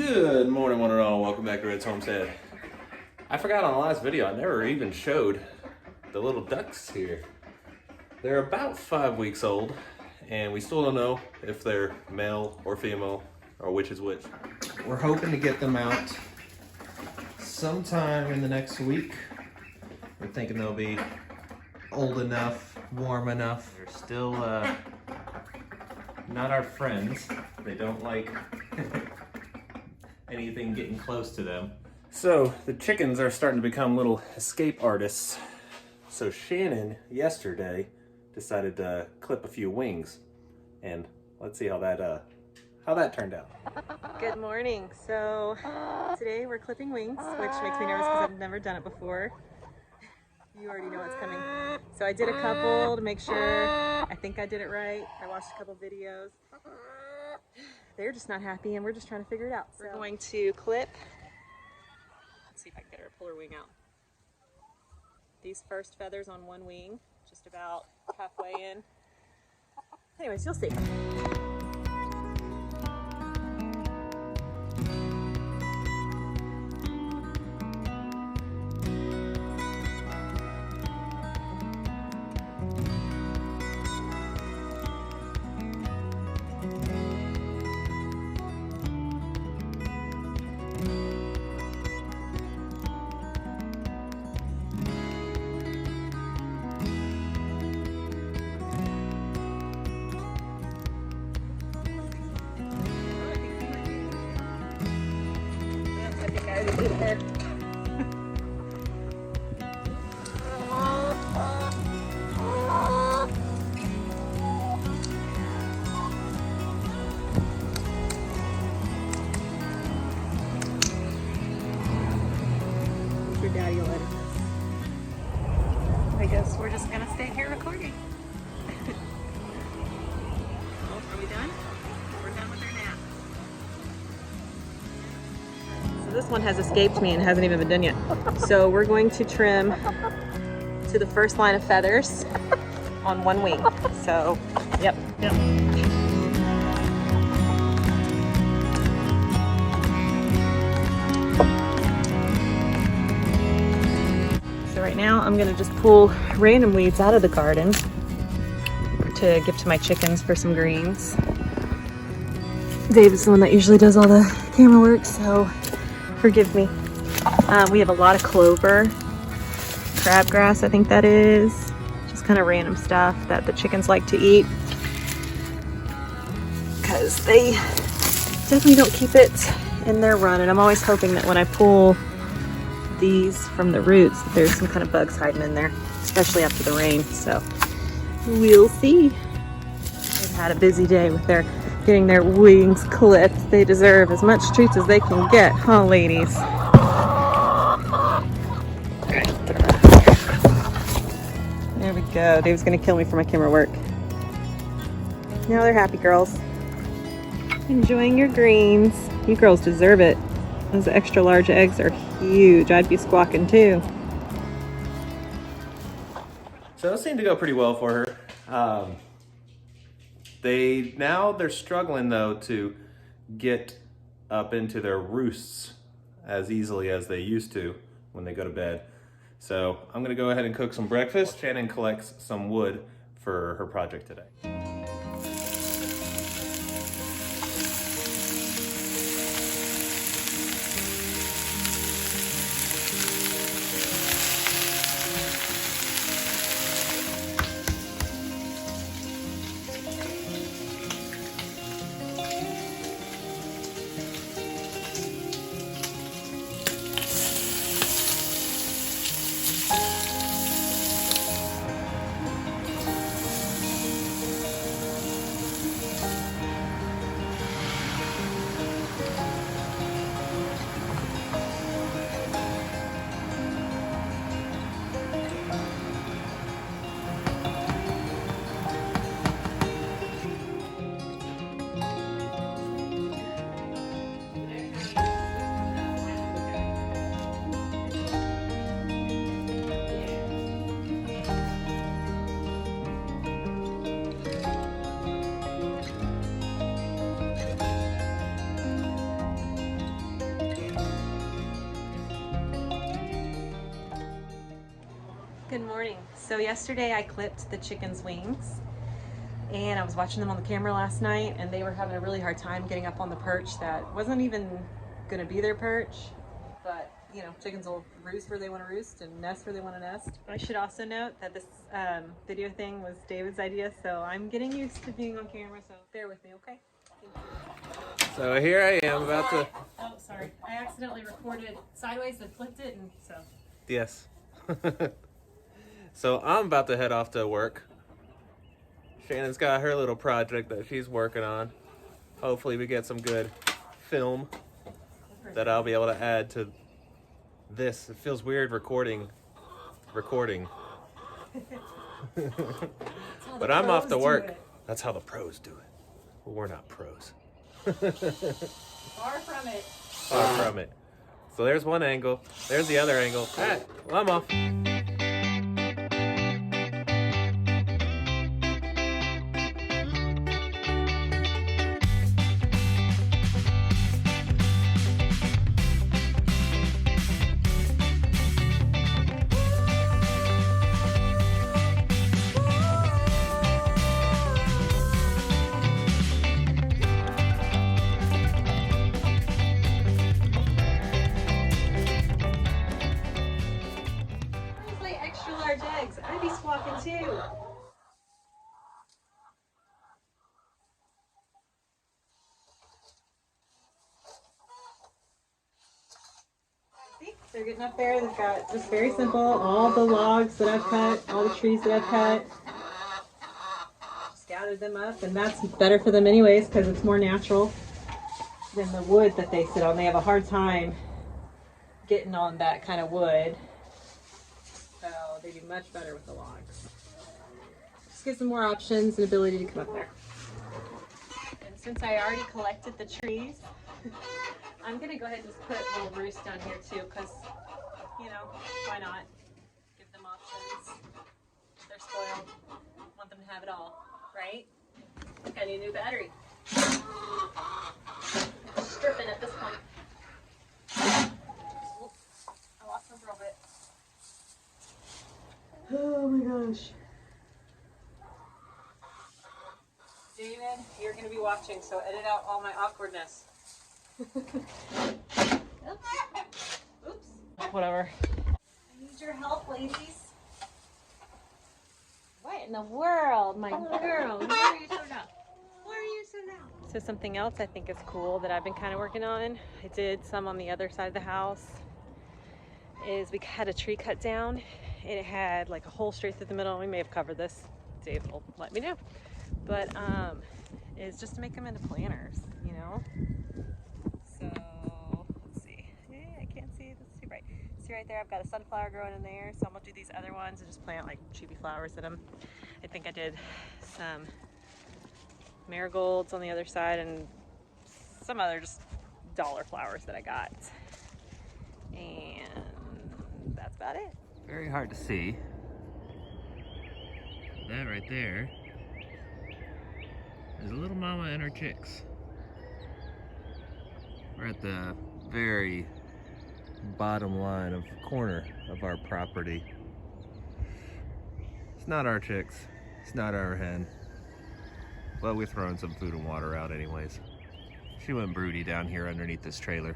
Good morning, one and all. Welcome back to Red's Homestead. I forgot on the last video, I never even showed the little ducks here. They're about 5 weeks old, and we still don't know if they're male or female, or which is which. We're hoping to get them out sometime in the next week. We're thinking they'll be old enough, warm enough. They're still not our friends. They don't like anything getting close to them. So the chickens are starting to become little escape artists. So Shannon yesterday decided to clip a few wings, and let's see how that turned out. Good morning. So today we're clipping wings, which makes me nervous because I've never done it before. You already know what's coming. So I did a couple to make sure. I think I did it right. I watched a couple videos. They're just not happy, and we're just trying to figure it out. So we're going to clip. Let's see if I can get her to pull her wing out. These first feathers on one wing, just about halfway in. Anyways, you'll see. Your daddy will edit this. I guess we're just gonna stay here recording. Oh, are we done? We're done with our nap. So this one has escaped me and hasn't even been done yet. So we're going to trim to the first line of feathers on one wing. So, yep. So right now I'm gonna just pull random weeds out of the garden to give to my chickens for some greens. David's the one that usually does all the camera work, so forgive me. We have a lot of clover, crabgrass, I think that is. Just kind of random stuff that the chickens like to eat, because they definitely don't keep it in their run. And I'm always hoping that when I pull these from the roots, that there's some kind of bugs hiding in there, especially after the rain. So we'll see. They've had a busy day with getting their wings clipped. They deserve as much treats as they can get, huh, ladies? There we go. Dave's gonna kill me for my camera work. Now they're happy girls. Enjoying your greens. You girls deserve it. Those extra large eggs are huge. I'd be squawking too. So it seemed to go pretty well for her. They're struggling though to get up into their roosts as easily as they used to when they go to bed. So I'm gonna go ahead and cook some breakfast. Shannon collects some wood for her project today. morning. So yesterday I clipped the chicken's wings and I was watching them on the camera last night and they were having a really hard time getting up on the perch that wasn't even gonna be their perch. But you know, chickens will roost where they want to roost and nest where they want to nest. I should also note that this video thing was David's idea, so I'm getting used to being on camera, so bear with me, okay? So here I am about to... Oh, sorry. I accidentally recorded sideways and flipped it, and so... Yes. So I'm about to head off to work. Shannon's got her little project that she's working on. Hopefully we get some good film that I'll be able to add to this. It feels weird recording. But I'm off to work. That's how the pros do it. Well, we're not pros. Far from it. Far from it. So there's one angle. There's the other angle. All right, well, I'm off. Extra large eggs. I'd be squawking too. See, they're getting up there. They've got just very simple, all the logs that I've cut, all the trees that I've cut. Just gathered them up, and that's better for them anyways because it's more natural than the wood that they sit on. They have a hard time getting on that kind of wood. So they do much better with the logs. Just gives them more options and ability to come up there. And since I already collected the trees, I'm gonna go ahead and just put a little roost down here too, because, you know, why not? Give them options. They're spoiled. Want them to have it all, right? I need a new battery. Stripping at this point. I lost my drill bit. Oh my gosh. David, you're going to be watching, so edit out all my awkwardness. Oops. Oops. Whatever. I need your help, ladies. What in the world, my girl? Why are you so down? Why are you so down? So something else I think is cool that I've been kind of working on, I did some on the other side of the house, is we had a tree cut down and it had like a hole straight through the middle. We may have covered this. Dave will let me know. But is just to make them into planters, you know? So let's see. Hey, I can't see it. It's too bright. See right there, I've got a sunflower growing in there. So I'm gonna do these other ones and just plant like chibi flowers in them. I think I did some marigolds on the other side and some other just dollar flowers that I got. And that's about it. Very hard to see. That right there is a little mama and her chicks. We're at the very bottom line of corner of our property. It's not our chicks, it's not our hen, but we're throwing some food and water out anyways. She went broody down here underneath this trailer.